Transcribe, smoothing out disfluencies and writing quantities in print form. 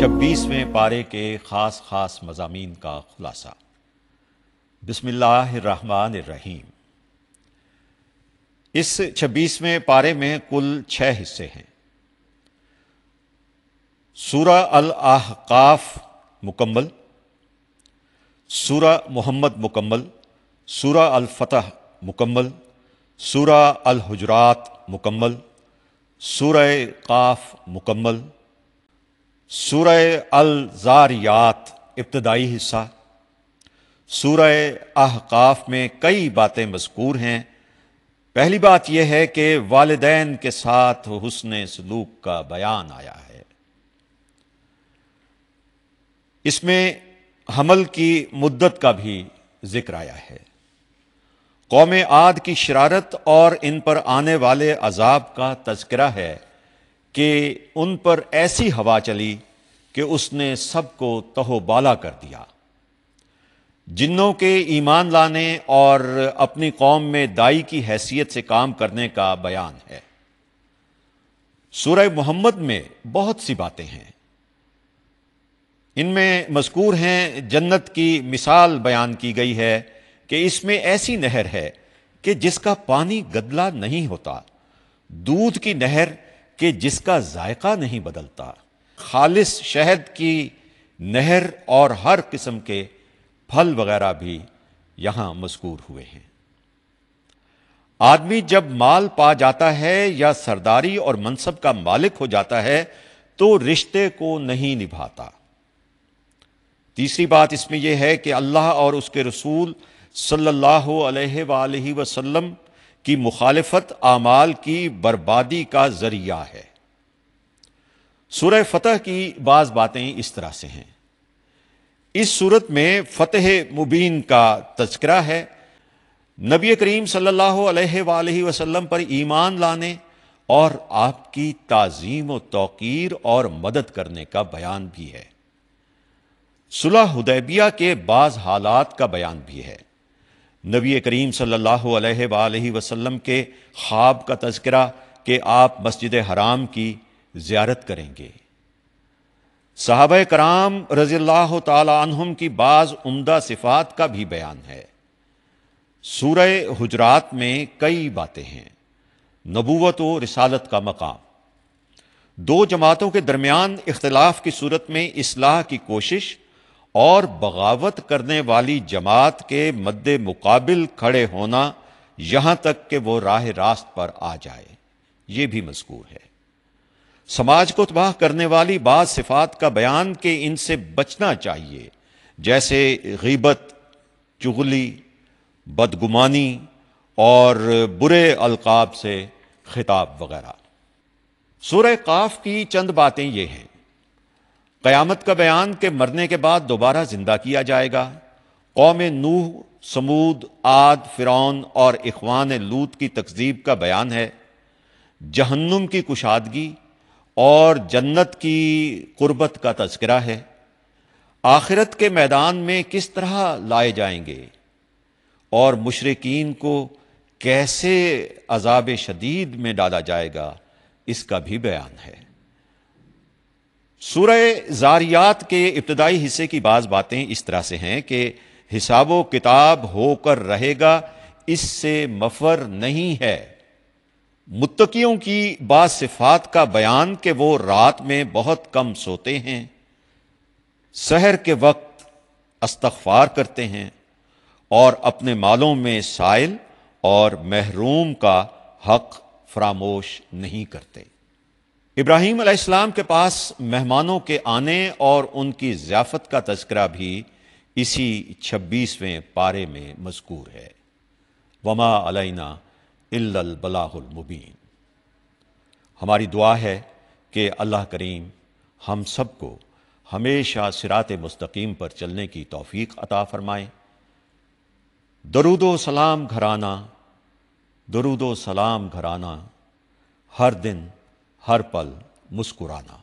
26ویں پارے کے خاص مضامین کا خلاصہ۔ بسم اللہ الرحمن الرحیم۔ اس 26ویں پارے میں کل 6 حصے ہیں۔ سورہ الاحقاف مکمل، سورہ محمد مکمل، سورہ الفتح مکمل، سورہ الحجرات مکمل، سورہ قاف مکمل، سورہ الزاریات ابتدائی حصہ۔ سورہ احقاف میں کئی باتیں مذکور ہیں۔ پہلی بات یہ ہے کہ والدین کے ساتھ حسن سلوک کا بیان آیا ہے۔ اس میں حمل کی مدت کا بھی ذکر آیا ہے۔ قوم عاد کی شرارت اور ان پر آنے والے عذاب کا تذکرہ ہے کہ ان پر ایسی ہوا چلی کہ اس نے سب کو تہو بالا کر دیا۔ جنوں کے ایمان لانے اور اپنی قوم میں دائی کی حیثیت سے کام کرنے کا بیان ہے۔ سورہ محمد میں بہت سی باتیں ہیں۔ ان میں مذکور ہیں، جنت کی مثال بیان کی گئی ہے کہ اس میں ایسی نہر ہے کہ جس کا پانی گدلا نہیں ہوتا، دودھ کی نہر کہ جس کا ذائقہ نہیں بدلتا، خالص شہد کی نہر اور ہر قسم کے پھل وغیرہ بھی یہاں مذکور ہوئے ہیں۔ آدمی جب مال پا جاتا ہے یا سرداری اور منصب کا مالک ہو جاتا ہے تو رشتے کو نہیں نبھاتا۔ تیسری بات اس میں یہ ہے کہ اللہ اور اس کے رسول صلی اللہ علیہ وآلہ وسلم کی مخالفت اعمال کی بربادی کا ذریعہ ہے۔ سورہ فتح کی بعض باتیں اس طرح سے ہیں۔ اس صورت میں فتح مبین کا تذکرہ ہے۔ نبی کریم صلی اللہ علیہ وآلہ وسلم پر ایمان لانے اور آپ کی تعظیم و توقیر اور مدد کرنے کا بیان بھی ہے۔ صلح حدیبیہ کے بعض حالات کا بیان بھی ہے۔ نبی کریم صلی اللہ علیہ وآلہ وسلم کے خواب کا تذکرہ کہ آپ مسجد حرام کی زیارت کریں گے۔ صحابہ کرام رضی اللہ تعالی عنہم کی بعض عمدہ صفات کا بھی بیان ہے۔ سورہ حجرات میں کئی باتیں ہیں۔ نبوت و رسالت کا مقام، دو جماعتوں کے درمیان اختلاف کی صورت میں اصلاح کی کوشش اور بغاوت کرنے والی جماعت کے مد مقابل کھڑے ہونا یہاں تک کہ وہ راہ راست پر آ جائے، یہ بھی مذکور ہے۔ سماج کو تباہ کرنے والی بعض صفات کا بیان کہ ان سے بچنا چاہیے، جیسے غیبت، چغلی، بدگمانی اور برے القاب سے خطاب وغیرہ۔ سورہ قاف کی چند باتیں یہ ہیں۔ قیامت کا بیان کہ مرنے کے بعد دوبارہ زندہ کیا جائے گا۔ قوم نوح، سمود، عاد، فرعون اور اخوان لوط کی تکذیب کا بیان ہے۔ جہنم کی کشادگی اور جنت کی قربت کا تذکرہ ہے۔ آخرت کے میدان میں کس طرح لائے جائیں گے اور مشرکین کو کیسے عذاب شدید میں ڈالا جائے گا، اس کا بھی بیان ہے۔ سورہ زاریات کے ابتدائی حصے کی بعض باتیں اس طرح سے ہیں کہ حساب و کتاب ہو کر رہے گا، اس سے مفر نہیں ہے۔ متقیوں کی بعض صفات کا بیان کہ وہ رات میں بہت کم سوتے ہیں، سحر کے وقت استغفار کرتے ہیں اور اپنے مالوں میں سائل اور محروم کا حق فراموش نہیں کرتے۔ ابراہیم علیہ السلام کے پاس مہمانوں کے آنے اور ان کی ضیافت کا تذکرہ بھی اسی 26ویں پارے میں مذکور ہے۔ وما علینا الا البلاغ المبین۔ ہماری دعا ہے کہ اللہ کریم ہم سب کو ہمیشہ صراط مستقیم پر چلنے کی توفیق عطا فرمائے۔ درود و سلام گھرانہ، درود و سلام گھرانہ، ہر دن ہر پل مسکرانا۔